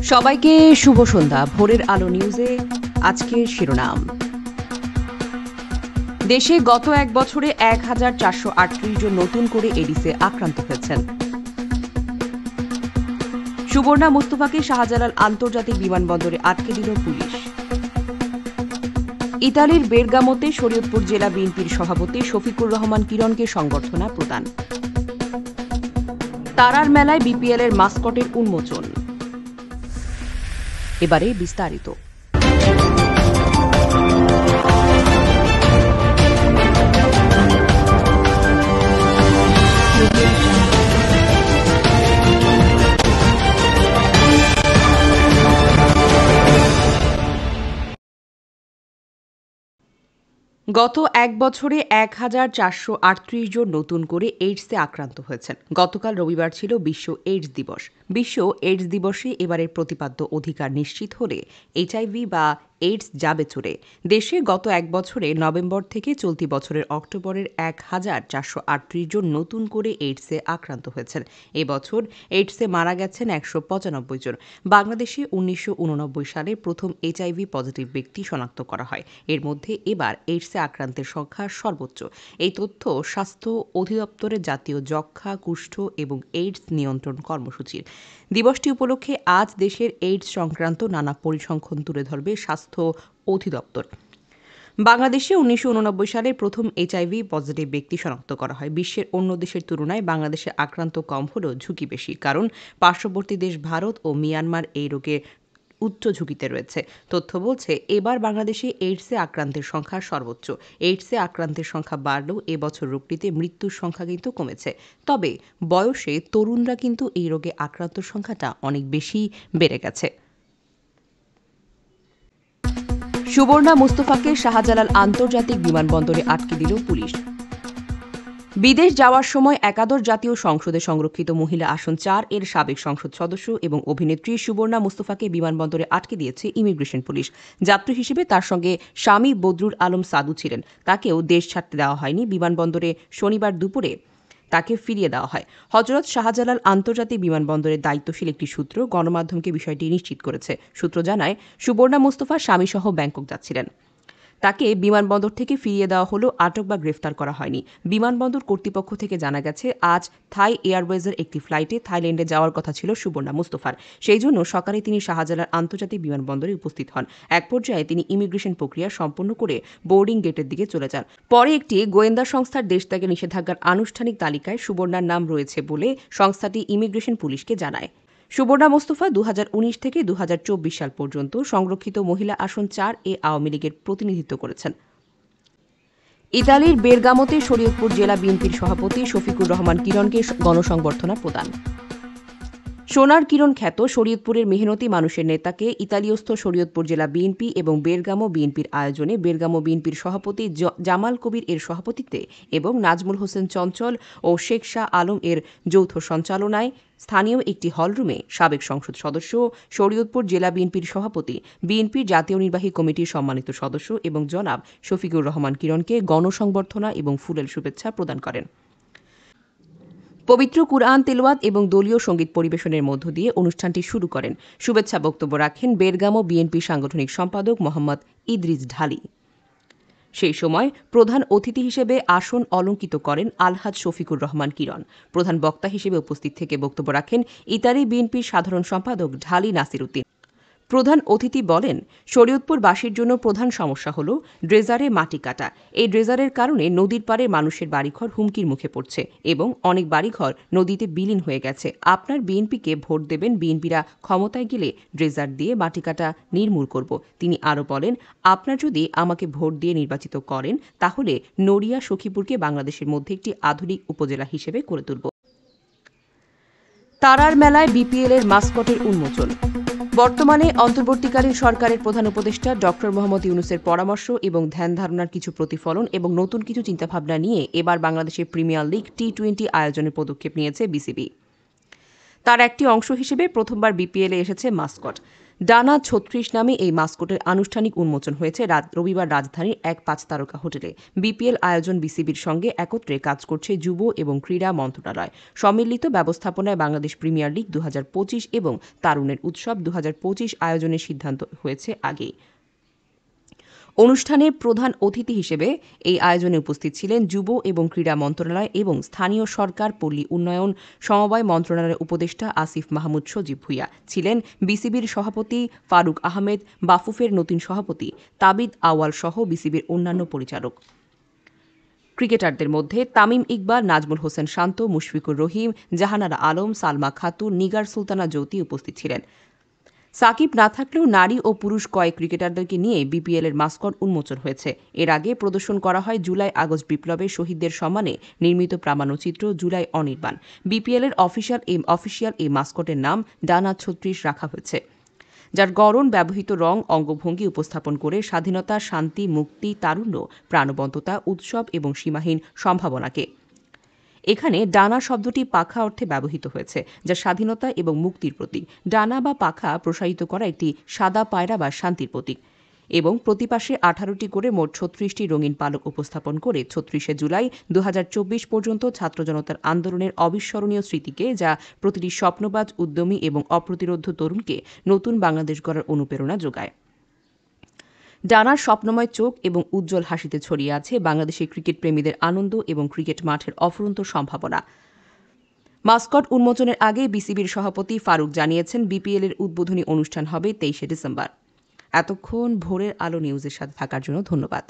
সবাইকে শুভ সন্ধ্যা। ভোরের আলো নিউজে আজকের শিরোনাম। দেশে গত এক বছরে ১,৪৩৮ জন নতুন করে এডিসে আক্রান্ত হয়েছেন। সুবর্ণা মুস্তফাকে শাহজালাল আন্তর্জাতিক বিমানবন্দরে আটকে দিল পুলিশ। ইতালির বেরগামোতে শরীয়তপুর জেলা বিএনপির সভাপতি শফিকুর রহমান কিরণকে সংবর্ধনা প্রদান। তারার মেলায় বিপিএল এর মাস্কটের উন্মোচন। এবারে বিস্তারিত। গত এক বছরে ১,৪৩৮ জন নতুন করে এইডসে আক্রান্ত হয়েছেন। গতকাল রবিবার ছিল বিশ্ব এইডস দিবস। বিশ্ব এইডস দিবসে এবারের প্রতিপাদ্য অধিকার নিশ্চিত হলে এইচআইভি বা এইডস যাবে চলে। দেশে গত এক বছরে নভেম্বর থেকে চলতি বছরের অক্টোবরের ১,৪৩৮ জন নতুন করে এইডসে আক্রান্ত হয়েছেন। এবছর এইডসে মারা গেছেন ১৯৫ জন। বাংলাদেশে ১৯৮৯ সালে প্রথম এইচআইভি পজিটিভ ব্যক্তি শনাক্ত করা হয়। এর মধ্যে এবার এইডসে আক্রান্তের সংখ্যা সর্বোচ্চ। এই তথ্য স্বাস্থ্য অধিদপ্তরের জাতীয় যক্ষ্মা, কুষ্ঠ এবং এইডস নিয়ন্ত্রণ কর্মসূচির। দিবসটি উপলক্ষে আজ দেশের এইডস সংক্রান্ত নানা পরিসংখ্যান তুলে ধরবে স্বাস্থ্য অধিদপ্তর। বাংলাদেশে ১৯৮৯ সালে প্রথম এইচআইভি পজিটিভ ব্যক্তি শনাক্ত করা হয়। বিশ্বের অন্য দেশের তুলনায় বাংলাদেশে আক্রান্ত কম হলেও ঝুঁকি বেশি, কারণ পার্শ্ববর্তী দেশ ভারত ও মিয়ানমার এই রোগের উচ্চ ঝুঁকিতে রয়েছে। তথ্য বলছে এবার বাংলাদেশে এইডসে আক্রান্তের সংখ্যা সর্বোচ্চ। এইডসে আক্রান্তের সংখ্যা বাড়লেও এবছর রোগটিতে মৃত্যুর সংখ্যা কিন্তু কমেছে। তবে বয়সে তরুণরা কিন্তু এই রোগে আক্রান্ত সংখ্যাটা অনেক বেশি বেড়ে গেছে। সুবর্ণা মুস্তফাকে শাহজালাল আন্তর্জাতিক বিমানবন্দরে আটকে দিল পুলিশ। বিদেশ যাওয়ার সময় একাদশ জাতীয় সংসদে সংরক্ষিত মহিলা আসন ৪ এর সাবেক সংসদ সদস্য এবং অভিনেত্রী সুবর্ণা মুস্তফাকে বিমানবন্দরে আটকে দিয়েছে ইমিগ্রেশন পুলিশ। যাত্রী হিসেবে তার সঙ্গে স্বামী বদরুল আলম সাদু ছিলেন। তাকেও দেশ ছাড়তে দেওয়া হয়নি। বিমানবন্দরে শনিবার দুপুরে তাকে ফিরিয়ে দেওয়া হয়। হযরত শাহজালাল আন্তর্জাতিক বিমানবন্দরের দায়িত্বশীল একটি সূত্র গণমাধ্যমকে বিষয়টি নিশ্চিত করেছে। সূত্র জানায়, সুবর্ণা মুস্তফা স্বামীসহ ব্যাংকক যাচ্ছিলেন। তাকে বিমানবন্দর থেকে ফিরিয়ে দেওয়া হলো, আটক বা গ্রেফতার করা হয়নি। বিমানবন্দর কর্তৃপক্ষ থেকে জানা গেছে, আজ থাই এয়ারওয়েজের একটি ফ্লাইটে থাইল্যান্ডে যাওয়ার কথা ছিল সুবর্ণা মুস্তফার। সেই জন্য সকালে তিনি শাহজালাল আন্তর্জাতিক বিমানবন্দরে উপস্থিত হন। এক পর্যায়ে তিনি ইমিগ্রেশন প্রক্রিয়া সম্পন্ন করে বোর্ডিং গেটের দিকে চলে যান। পরে একটি গোয়েন্দা সংস্থার দেশত্যাগে নিষেধাজ্ঞার আনুষ্ঠানিক তালিকায় সুবর্ণার নাম রয়েছে বলে সংস্থাটি ইমিগ্রেশন পুলিশকে জানায়। সুবর্ণা মুস্তফা ২০১৯ থেকে ২০২৪ সাল পর্যন্ত সংরক্ষিত মহিলা আসন ৪ এ আওয়ামী লীগের প্রতিনিধিত্ব করেছেন। ইতালির বেরগামোতে শরীয়তপুর জেলা বিএনপির সভাপতি শফিকুর রহমান কিরণকে গণসংবর্ধনা প্রদান। সোনার কিরণ খ্যাত শরীয়তপুরের মেহনতি মানুষের নেতাকে ইতালিয়স্থ শরীয়তপুর জেলা বিএনপি এবং বেরগামো বিএনপির আয়োজনে বেরগামো বিএনপির সভাপতি জামাল কবির এর সভাপতিত্বে এবং নাজমুল হোসেন চঞ্চল ও শেখ শাহ আলম এর যৌথ সঞ্চালনায় স্থানীয় একটি হলরুমে সাবেক সংসদ সদস্য, শরীয়তপুর জেলা বিএনপির সভাপতি, বিএনপির জাতীয় নির্বাহী কমিটির সম্মানিত সদস্য এবং জনাব শফিকুর রহমান কিরণকে গণসংবর্ধনা এবং ফুলেল শুভেচ্ছা প্রদান করেন। পবিত্র কুরআন তেলাওয়াত এবং দলীয় সঙ্গীত পরিবেশনের মধ্য দিয়ে অনুষ্ঠানটি শুরু করেন। শুভেচ্ছা বক্তব্য রাখেন বেরগামো বিএনপি সাংগঠনিক সম্পাদক মোহাম্মদ ইদ্রিস ঢালী। সেই সময় প্রধান অতিথি হিসেবে আসন অলঙ্কিত করেন আলহাজ শফিকুর রহমান কিরণ। প্রধান বক্তা হিসেবে উপস্থিত থেকে বক্তব্য রাখেন ইতালি বিএনপির সাধারণ সম্পাদক ঢালী নাসির উদ্দিন। প্রধান অতিথি বলেন, শরীয়তপুরবাসীর জন্য প্রধান সমস্যা হল ড্রেজারে মাটি কাটা। এই ড্রেজারের কারণে নদীর পাড়ে মানুষের বাড়িঘর হুমকির মুখে পড়ছে এবং অনেক বাড়িঘর নদীতে বিলীন হয়ে গেছে। আপনার বিএনপিকে ভোট দেবেন, বিএনপিরা ক্ষমতায় গেলে ড্রেজার দিয়ে মাটি কাটা নির্মূল করব। তিনি আরও বলেন, আপনার যদি আমাকে ভোট দিয়ে নির্বাচিত করেন তাহলে নড়িয়া সখীপুরকে বাংলাদেশের মধ্যে একটি আধুনিক উপজেলা হিসেবে করে তুলব। তারার মেলায় বিপিএল এর মাস্কটের উন্মোচন। বর্তমানে অন্তর্বর্তীকালীন সরকারের প্রধান উপদেষ্টা ড মোহাম্মদ ইউনূসের পরামর্শ এবং ধ্যান ধারণার কিছু প্রতিফলন এবং নতুন কিছু চিন্তাভাবনা নিয়ে এবার বাংলাদেশের প্রিমিয়ার লিগ টি-20 আয়োজনের পদক্ষেপ নিয়েছে বিসিবি। তার একটি অংশ হিসেবে প্রথমবার বিপিএলে এসেছে মাস্কট। ডানা ৩৬ নামে এই মাস্কটের আনুষ্ঠানিক উন্মোচন হয়েছে রবিবার রাজধানীর এক ৫ তারকা হোটেলে। বিপিএল আয়োজন বিসিবির সঙ্গে একত্রে কাজ করছে যুব এবং ক্রীড়া মন্ত্রণালয়। সম্মিলিত ব্যবস্থাপনায় বাংলাদেশ প্রিমিয়ার লিগ ২০২৫ এবং তারুণের উৎসব ২০২৫ আয়োজনের সিদ্ধান্ত হয়েছে আগেই। অনুষ্ঠানে প্রধান অতিথি হিসেবে এই আয়োজনে উপস্থিত ছিলেন যুব এবং ক্রীড়া মন্ত্রণালয় এবং স্থানীয় সরকার পল্লী উন্নয়ন সমবায় মন্ত্রণালয়ের উপদেষ্টা আসিফ মাহমুদ সজীব ভুঁইয়া। ছিলেন বিসিবির সভাপতি ফারুক আহমেদ, বাফুফের নতুন সভাপতি তাবিদ আওয়াল সহ বিসিবির অন্যান্য পরিচালক। ক্রিকেটারদের মধ্যে তামিম ইকবাল, নাজমুল হোসেন শান্ত, মুশফিকুর রহিম, জাহানারা আলম, সালমা খাতুন, নিগার সুলতানা জ্যোতি উপস্থিত ছিলেন। সাকিব না থাকলেও নারী ও পুরুষ কয়েক ক্রিকেটারদেরকে নিয়ে বিপিএলের মাস্কট উন্মোচন হয়েছে। এর আগে প্রদর্শন করা হয় জুলাই আগস্ট বিপ্লবে শহীদদের সম্মানে নির্মিত প্রামাণ্যচিত্র জুলাই অনির্বাণ। বিপিএলের অফিসিয়াল এই মাস্কটের নাম ডানা ৩৬ রাখা হয়েছে, যার গড়ন ব্যবহৃত রং অঙ্গভঙ্গি উপস্থাপন করে স্বাধীনতা, শান্তি, মুক্তি, তারুণ্য, প্রাণবন্ততা, উৎসব এবং সীমাহীন সম্ভাবনাকে। এখানে ডানা শব্দটি পাখা অর্থে ব্যবহৃত হয়েছে, যা স্বাধীনতা এবং মুক্তির প্রতীক। ডানা বা পাখা প্রসারিত করা একটি সাদা পায়রা বা শান্তির প্রতীক এবং প্রতিপাশে ১৮টি করে মোট ৩৬টি রঙিন পালক উপস্থাপন করে ৩৬শে জুলাই ২০২৪ পর্যন্ত ছাত্র জনতার আন্দোলনের অবিস্মরণীয় স্মৃতিকে, যা প্রতিটি স্বপ্নবাজ, উদ্যমী এবং অপ্রতিরোধ্য তরুণকে নতুন বাংলাদেশ গড়ার অনুপ্রেরণা যোগায়। ডানার স্বপ্নময় চোখ এবং উজ্জ্বল হাসিতে ছড়িয়ে আছে বাংলাদেশের ক্রিকেট প্রেমীদের আনন্দ এবং ক্রিকেট মাঠের অফুরন্ত সম্ভাবনা। মাস্কট উন্মোচনের আগে বিসিবির সভাপতি ফারুক জানিয়েছেন, বিপিএলের উদ্বোধনী অনুষ্ঠান হবে ২৩শে ডিসেম্বর। এতক্ষণ ভোরের আলো নিউজের সাথে থাকার জন্য ধন্যবাদ।